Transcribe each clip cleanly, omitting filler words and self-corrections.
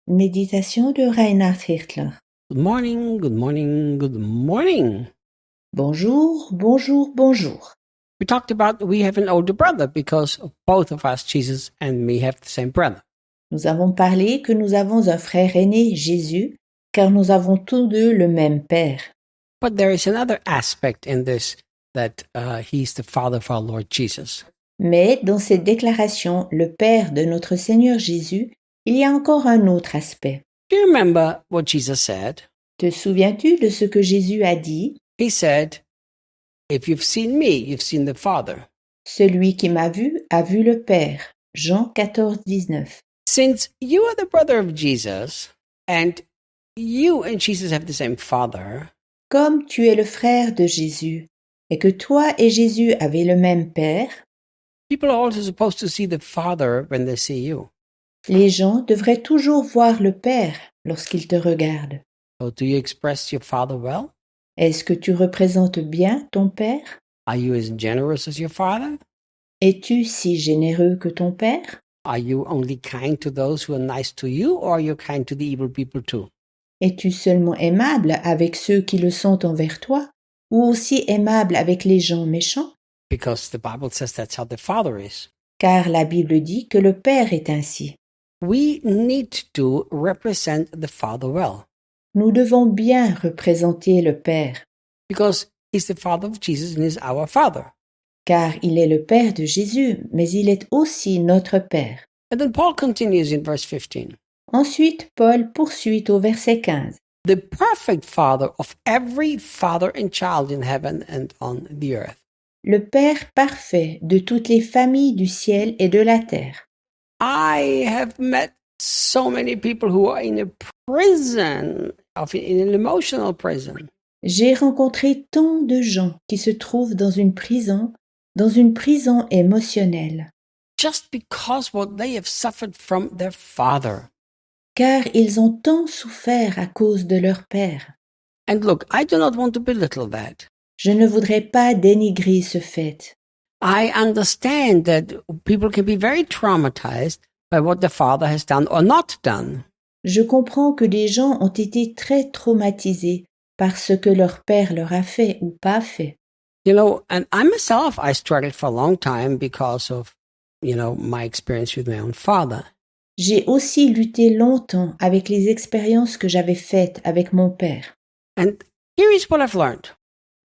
Méditation de Reinhard Hirtler. Good morning, good morning, good morning. Bonjour, bonjour, bonjour. We talked about we have an older brother because both of us, Jesus and me, have the same brother. Nous avons parlé que nous avons un frère aîné, Jésus, car nous avons tous deux le même Père. But there is another aspect in this that he's the father of our Lord Jesus. Mais dans cette déclaration, le Père de notre Seigneur Jésus, il y a encore un autre aspect. Do you remember what Jesus said? Te souviens-tu de ce que Jésus a dit? He said, if you've seen me, you've seen the Father. Celui qui m'a vu a vu le Père. Jean 14, 19. Since you are the brother of Jesus and you and Jesus have the same father, Comme tu es le frère de Jésus, et que toi et Jésus avez le même Père, people are also supposed to see the Father when they see you. les gens devraient toujours voir le Père lorsqu'ils te regardent. So do you express your Father well? Est-ce que tu représentes bien ton Père? Are you as generous as your Father? Es-tu si généreux que ton Père? Are you only kind to those who are nice to you, or are you kind to the evil people too? Es-tu seulement aimable avec ceux qui le sont envers toi, ou aussi aimable avec les gens méchants? Because the Bible says that's how the Father is. Car la Bible dit que le Père est ainsi. We need to represent the Father well, Nous devons bien représenter le Père, because He's the Father of Jesus and He's our Father. car il est le Père de Jésus, mais il est aussi notre Père. And then Paul continues in verse 15. Ensuite, Paul poursuit au verset 15. The perfect Father of every father and child in heaven and on the earth. Le Père parfait de toutes les familles du ciel et de la terre. I have met so many people who are in a prison, in an emotional prison. J'ai rencontré tant de gens qui se trouvent dans une prison émotionnelle, Just because what they have suffered from their father. car ils ont tant souffert à cause de leur père. And look, I do not want to belittle that. Je ne voudrais pas dénigrer ce fait. I understand that people can be very traumatized by what their father has done or not done. Je comprends que les gens ont été très traumatisés par ce que leur père leur a fait ou pas fait. You know, and I myself, I struggled for a long time because of, my experience with my own father. J'ai aussi lutté longtemps avec les expériences que j'avais faites avec mon père. And here is what I've learned.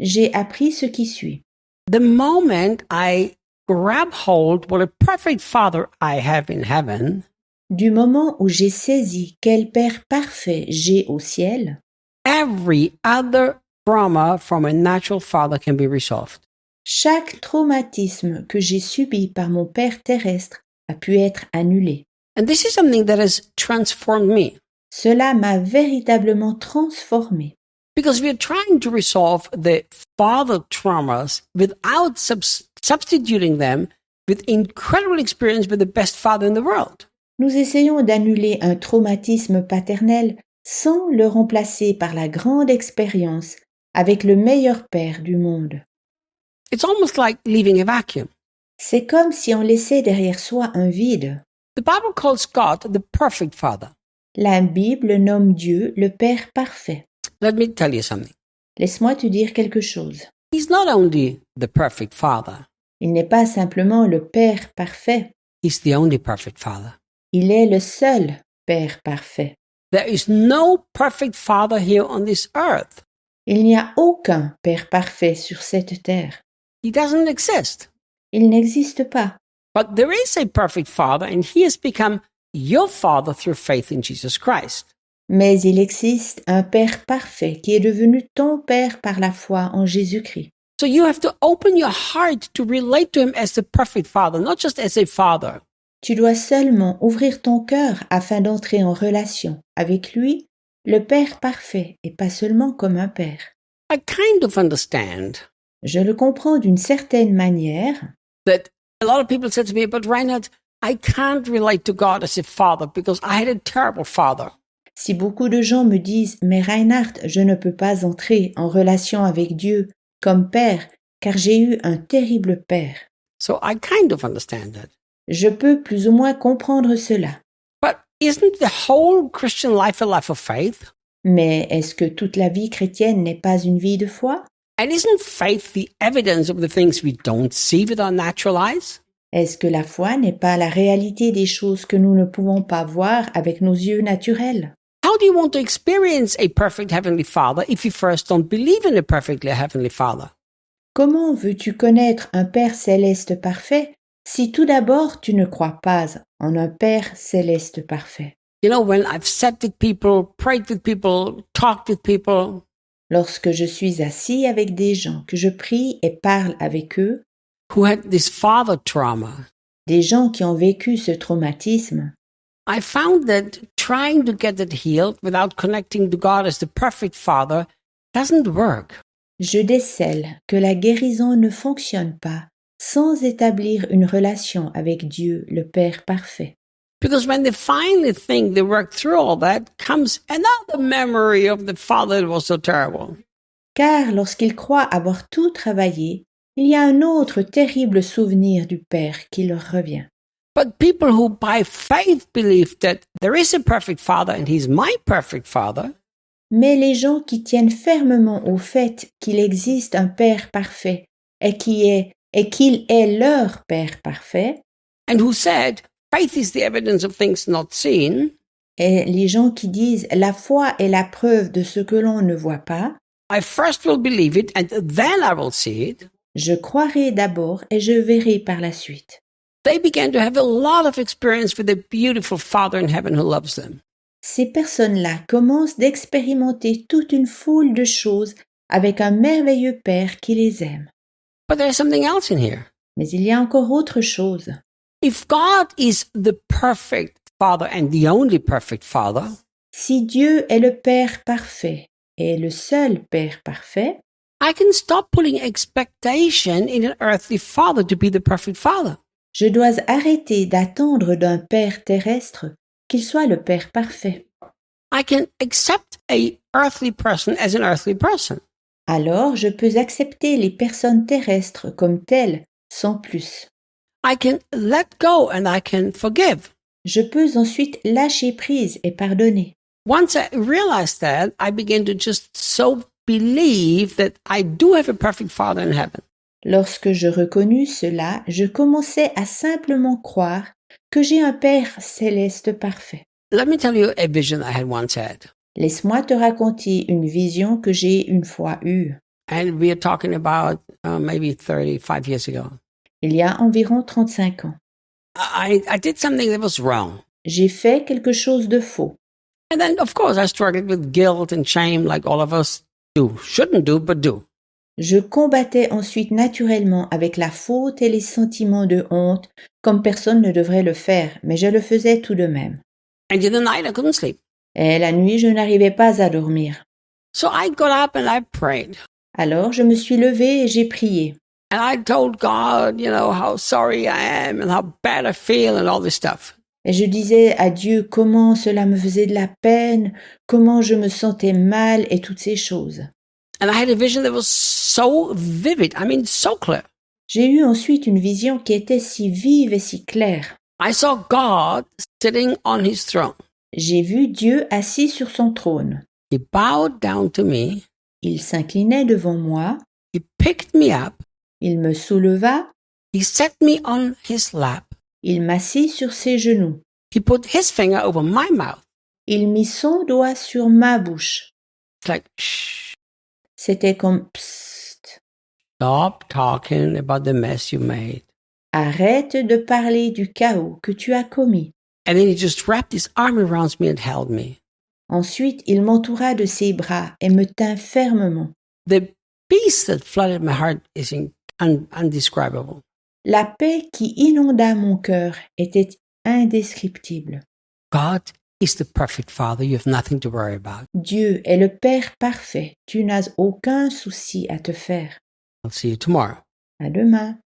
J'ai appris ce qui suit. The moment I grab hold what a perfect father I have in heaven, Du moment où j'ai saisi quel père parfait j'ai au ciel, every other trauma from a natural father can be resolved. chaque traumatisme que j'ai subi par mon père terrestre a pu être annulé. And this is something that has transformed me. Cela m'a véritablement transformé. Because we are trying to resolve the father traumas without substituting them with incredible experience with the best father in the world. Nous essayons d'annuler un traumatisme paternel sans le remplacer par la grande expérience avec le meilleur père du monde. It's almost like leaving a vacuum. C'est comme si on laissait derrière soi un vide. The Bible calls God the perfect father. La Bible nomme Dieu le Père parfait. Let me tell you something. Laisse-moi te dire quelque chose. He's not only the perfect father, Il n'est pas simplement le Père parfait, he's the only perfect father. il est le seul Père parfait. There is no perfect father here on this earth. Il n'y a aucun Père parfait sur cette terre. He doesn't exist. Il n'existe pas. But there is a perfect father, and he has become your father through faith in Jesus Christ. Mais il existe un Père parfait qui est devenu ton Père par la foi en Jésus-Christ. So you have to open your heart to relate to him as the perfect father, not just as a father. Tu dois seulement ouvrir ton cœur afin d'entrer en relation avec lui, le Père parfait, et pas seulement comme un Père. I kind of understand Je le comprends d'une certaine manière, that a lot of people said to me, but Reinhard, I can't relate to God as a father because I had a terrible father. si beaucoup de gens me disent « Mais Reinhard, je ne peux pas entrer en relation avec Dieu comme Père, car j'ai eu un terrible Père. » So I kind of understand that. Je peux plus ou moins comprendre cela. But isn't the whole Christian life a life of faith? Mais est-ce que toute la vie chrétienne n'est pas une vie de foi? And isn't faith the evidence of the things we don't see with our natural eyes? Est-ce que la foi n'est pas la réalité des choses que nous ne pouvons pas voir avec nos yeux naturels? How do you want to experience a perfect Heavenly Father if you first don't believe in a perfectly Heavenly Father? Comment veux-tu connaître un Père céleste parfait si tout d'abord tu ne crois pas en un Père céleste parfait? You know, when I've sat with people, prayed with people, talked with people, Lorsque je suis assis avec des gens, que je prie et parle avec eux, who had this father trauma, des gens qui ont vécu ce traumatisme, I found that trying to get it healed without connecting to God as the perfect Father doesn't work. je décèle que la guérison ne fonctionne pas sans établir une relation avec Dieu, le Père parfait. Because when they finally think they work through all that, comes another memory of the Father that was so terrible. Car lorsqu'ils croient avoir tout travaillé, il y a un autre terrible souvenir du Père qui leur revient. But people who by faith believe that there is a perfect Father and He's my perfect Father, Mais les gens qui tiennent fermement au fait qu'il existe un Père parfait et qu'il est leur Père parfait, and who said, faith is the evidence of things not seen, et les gens qui disent la foi est la preuve de ce que l'on ne voit pas, I first will believe it and then I will see it. je croirai d'abord et je verrai par la suite. They began to have a lot of experience with a beautiful Father in heaven who loves them. Ces personnes-là commencent d'expérimenter toute une foule de choses avec un merveilleux Père qui les aime. But there's something else in here. Mais il y a encore autre chose. If God is the perfect Father and the only perfect Father, Si Dieu est le Père parfait et le seul Père parfait, I can stop putting expectation in an earthly Father to be the perfect Father. je dois arrêter d'attendre d'un Père terrestre qu'il soit le Père parfait. I can accept a earthly person as an earthly person. Alors je peux accepter les personnes terrestres comme telles, sans plus. I can let go and I can forgive. Je peux ensuite lâcher prise et pardonner. Once I realized that, I began to just so believe that I do have a perfect Father in heaven. Lorsque je reconnus cela, je commençais à simplement croire que j'ai un Père céleste parfait. Let me tell you a vision I had once had. Laisse-moi te raconter une vision que j'ai une fois eue. And we are talking about maybe 35 years ago. Il y a environ 35 ans. I did something that was wrong. J'ai fait quelque chose de faux. And then, of course, I struggled with guilt and shame like all of us do. Shouldn't do, but do. Je combattais ensuite naturellement avec la faute et les sentiments de honte, comme personne ne devrait le faire, mais je le faisais tout de même. And in the night, I couldn't sleep. Et la nuit, je n'arrivais pas à dormir. So I got up and I prayed. Alors je me suis levée et j'ai prié. And I told God, how sorry I am and how bad I feel and all this stuff. Et je disais à Dieu comment cela me faisait de la peine, comment je me sentais mal et toutes ces choses. And I had a vision that was so vivid, so clear. J'ai eu ensuite une vision qui était si vive et si claire. I saw God sitting on his throne. J'ai vu Dieu assis sur son trône. He bowed down to me. Il s'inclinait devant moi. He picked me up. Il me souleva. He set me on his lap. Il m'assit sur ses genoux. He put his finger over my mouth. Il mit son doigt sur ma bouche. It's like, shh. C'était comme psst. Stop talking about the mess you made. Arrête de parler du chaos que tu as commis. And then he just wrapped his arm around me and held me. Ensuite, il m'entoura de ses bras et me tint fermement. The peace that flooded my heart is undescribable. La paix qui inonda mon cœur était indescriptible. God is the perfect Father. You have nothing to worry about. Dieu est le Père parfait. Tu n'as aucun souci à te faire. I'll see you tomorrow. À demain.